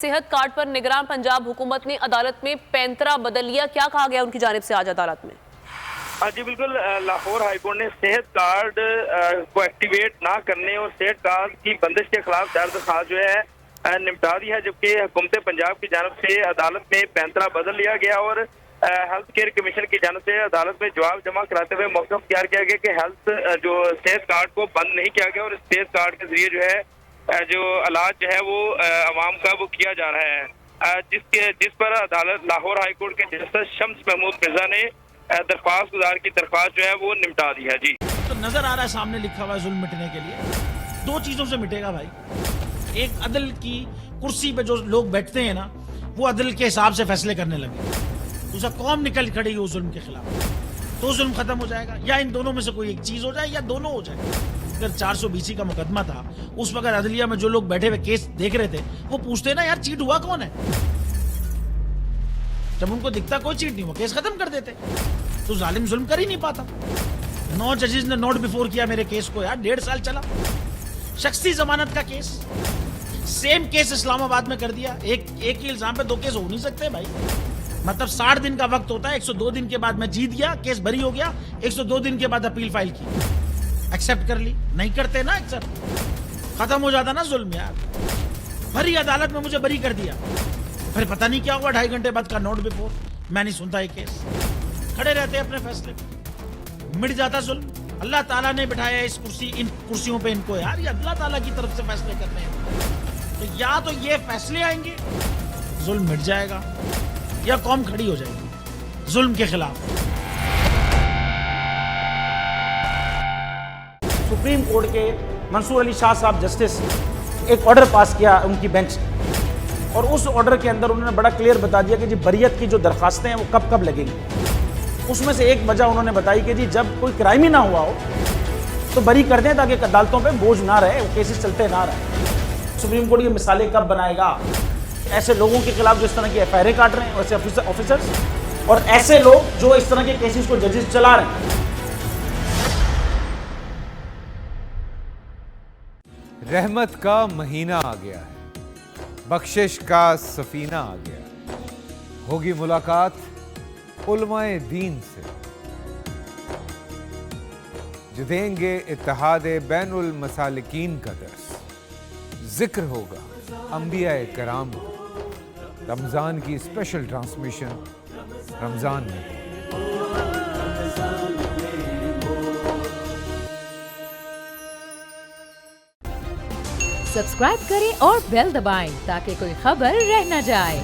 सेहत कार्ड पर निगरान पंजाब हुकूमत ने अदालत में पैंतरा बदल लिया। क्या कहा गया उनकी जानिब से आज अदालत में? जी बिल्कुल, लाहौर हाईकोर्ट ने सेहत कार्ड को एक्टिवेट ना करने और सेहत कार्ड की बंदिश के खिलाफ दायर दरख्वास्त जो है निपटा दी है, जबकि हुकूमत पंजाब की जानिब से अदालत में पैंतरा बदल लिया गया और हेल्थ केयर कमीशन की जानिब से अदालत में जवाब जमा कराते हुए मौक़िफ़ इख्तियार किया गया कि हेल्थ जो सेहत कार्ड को बंद नहीं किया गया और इस सेहत कार्ड के जरिए जो है जो इलाज जो है वो अवाम का वो किया जा रहा है, जिस पर अदालत लाहौर हाईकोर्ट के जस्टिस शम्स महमूद मिर्जा ने दरख्वास्त गुजार की दरख्वास्त जो है वो निपटा दी है। जी तो नजर आ रहा है सामने लिखा हुआ है जुल्म मिटने के लिए दो चीजों से मिटेगा भाई। एक, अदल की कुर्सी पे जो लोग बैठते हैं ना वो अदल के हिसाब से फैसले करने लगे। दूसरा, कौम निकल खड़ी उस जुल्म के खिलाफ, तो जुल्म खत्म हो जाएगा। या इन दोनों में से कोई एक चीज हो जाए या दोनों हो जाए। अगर 420 का मुकदमा था, उस वक्त अदलिया में जो लोग बैठे हुए केस देख रहे थे वो पूछते ना यार चीट हुआ कौन है। जब उनको दिखता कोई चीट नहीं हुआ केस खत्म कर देते। तो जालिम जुल्म कर ही नहीं पाता। 9 जजेस ने नोट बिफोर किया मेरे केस को यार, 1.5 साल चला। शख्सी जमानत का केस, सेम केस इस्लामाबाद में कर दिया। एक ही इल्जाम पे 2 केस हो नहीं सकते भाई। मतलब 60 दिन का वक्त होता है। 102 दिन के बाद मैं जीत गया, केस बरी हो गया। 102 दिन के बाद अपील फाइल की, एक्सेप्ट कर ली। नहीं करते ना एक्सेप्ट, खत्म हो जाता ना जुल्म यार। भरी अदालत में मुझे बरी कर दिया, फिर पता नहीं क्या हुआ 2.5 घंटे बाद का नोट बिफोर। मैं नहीं सुनता ये केस, खड़े रहते अपने फैसले पे, मिट जाता जुल्म। अल्लाह ताला ने बिठाया इन कुर्सियों पे इनको यार, ये अल्लाह ताला की तरफ से फैसले करने हैं। तो या तो ये फैसले आएंगे जुल्म मिट जाएगा, या कौम खड़ी हो जाएगी जुल्म के खिलाफ। सुप्रीम कोर्ट के मंसूर अली शाह साहब जस्टिस एक ऑर्डर पास किया उनकी बेंच, और उस ऑर्डर के अंदर उन्होंने बड़ा क्लियर बता दिया कि जी बरियत की जो दरखास्तें हैं वो कब कब लगेंगी। उसमें से एक वजह उन्होंने बताई कि जी जब कोई क्राइम ही ना हुआ हो तो बरी कर दें, ताकि अदालतों पे बोझ ना रहे, वो केसेस चलते ना रहे। सुप्रीम कोर्ट ये मिसालें कब बनाएगा? ऐसे लोगों के खिलाफ जो इस तरह की एफआईआर काट रहे हैं, वैसे ऑफिसर्स, और ऐसे लोग जो इस तरह के केसेस को जजेस चला रहे हैं। रहमत का महीना आ गया है, बख्शिश का सफीना आ गया। होगी मुलाकात उलमाए दीन से, जो देंगे इत्तेहादे बैनुल मसालिकीन का दर्स। जिक्र होगा अंबियाए कराम, रमजान की स्पेशल ट्रांसमिशन रमजान में। सब्सक्राइब करें और बेल दबाएं ताकि कोई खबर रह न जाए।